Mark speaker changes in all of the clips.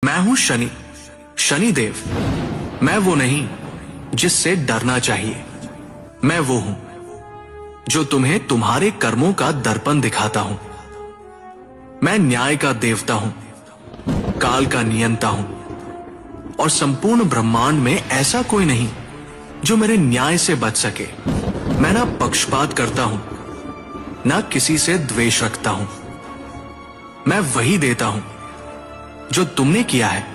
Speaker 1: मैं हूं शनि, शनिदेव। मैं वो नहीं जिससे डरना चाहिए। मैं वो हूं जो तुम्हें तुम्हारे कर्मों का दर्पण दिखाता हूं। मैं न्याय का देवता हूं, काल का नियंता हूं, और संपूर्ण ब्रह्मांड में ऐसा कोई नहीं जो मेरे न्याय से बच सके। मैं ना पक्षपात करता हूं, ना किसी से द्वेष रखता हूं। मैं वही देता हूं जो तुमने किया है।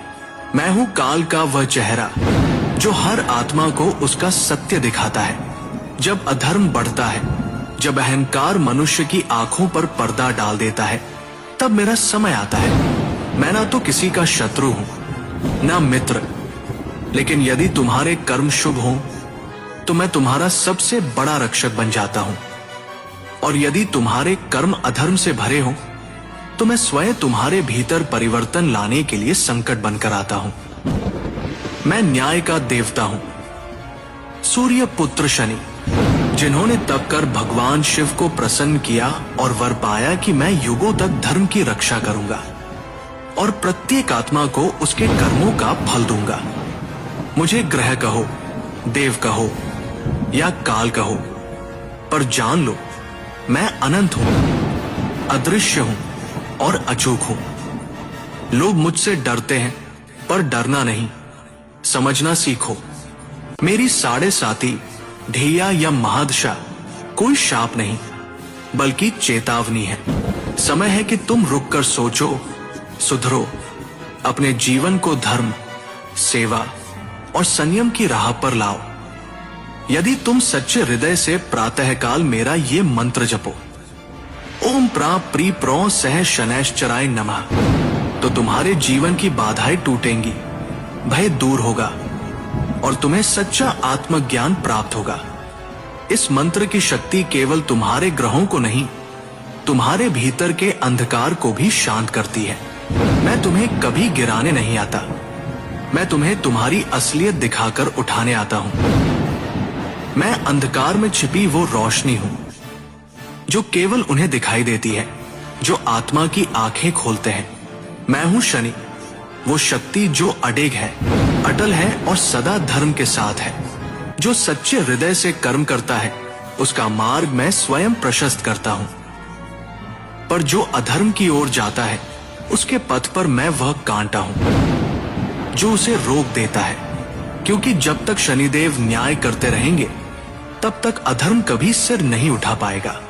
Speaker 1: मैं हूं काल का वह चेहरा जो हर आत्मा को उसका सत्य दिखाता है। जब अधर्म बढ़ता है, जब अहंकार मनुष्य की आंखों पर पर्दा डाल देता है, तब मेरा समय आता है। मैं ना तो किसी का शत्रु हूं, ना मित्र, लेकिन यदि तुम्हारे कर्म शुभ हों तो मैं तुम्हारा सबसे बड़ा रक्षक बन जाता हूं, और यदि तुम्हारे कर्म अधर्म से भरे हों तो मैं स्वयं तुम्हारे भीतर परिवर्तन लाने के लिए संकट बनकर आता हूं। मैं न्याय का देवता हूं, सूर्य पुत्र शनि, जिन्होंने तप कर भगवान शिव को प्रसन्न किया और वर पाया कि मैं युगों तक धर्म की रक्षा करूंगा और प्रत्येक आत्मा को उसके कर्मों का फल दूंगा। मुझे ग्रह कहो, देव कहो या काल कहो, पर जान लो मैं अनंत हूं, अदृश्य हूं और अचूक हूं। लोग मुझसे डरते हैं, पर डरना नहीं, समझना सीखो। मेरी 7.5 ढैया या महादशा कोई शाप नहीं, बल्कि चेतावनी है। समय है कि तुम रुककर सोचो, सुधरो, अपने जीवन को धर्म, सेवा और संयम की राह पर लाओ। यदि तुम सच्चे हृदय से प्रातःकाल मेरा ये मंत्र जपो, ओम प्रा प्री प्रो सह शनैश्चराय नमः, तो तुम्हारे जीवन की बाधाएं टूटेंगी, भय दूर होगा और तुम्हें सच्चा आत्मज्ञान प्राप्त होगा। इस मंत्र की शक्ति केवल तुम्हारे ग्रहों को नहीं, तुम्हारे भीतर के अंधकार को भी शांत करती है। मैं तुम्हें कभी गिराने नहीं आता, मैं तुम्हें तुम्हारी असलियत दिखाकर उठाने आता हूं। मैं अंधकार में छिपी वो रोशनी हूं जो केवल उन्हें दिखाई देती है जो आत्मा की आंखें खोलते हैं। मैं हूं शनि, वो शक्ति जो अडिग है, अटल है और सदा धर्म के साथ है। जो सच्चे हृदय से कर्म करता है उसका मार्ग मैं स्वयं प्रशस्त करता हूं, पर जो अधर्म की ओर जाता है उसके पथ पर मैं वह कांटा हूं जो उसे रोक देता है। क्योंकि जब तक शनिदेव न्याय करते रहेंगे तब तक अधर्म कभी सिर नहीं उठा पाएगा।